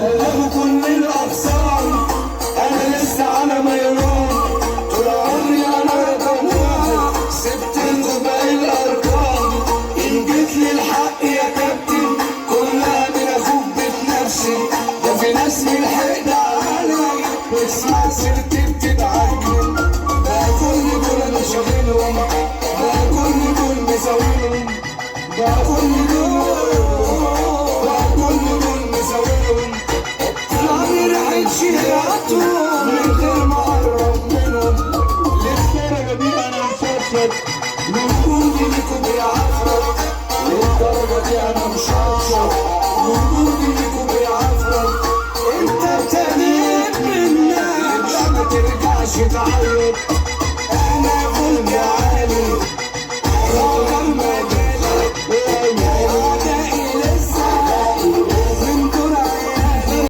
بلغوا كل الاقسام، انا لسه على ما يرام، طول عمري انا رقم واحد، سبت لكم باقي الارقام. ان جيت لي الحق يا كابتن كلها من اخوك بتنفسي، ده في ناس من حقد عليا بتسمع سيرتي بتتعجن. بقى كل دول انا شاغلهم، بقى كل دول مساويلهم، بقى كل دول مساويلهم. طلعني ريحة شيعتهم من غير ما اقرب منهم. للدرجة دي انا مشطشط، وجودي ليكوا بيعفرت. للدرجة دي انا مشطشط، وجودي ليكوا بيعفرت. انت ابتديت منك ما ترجعش تعيط.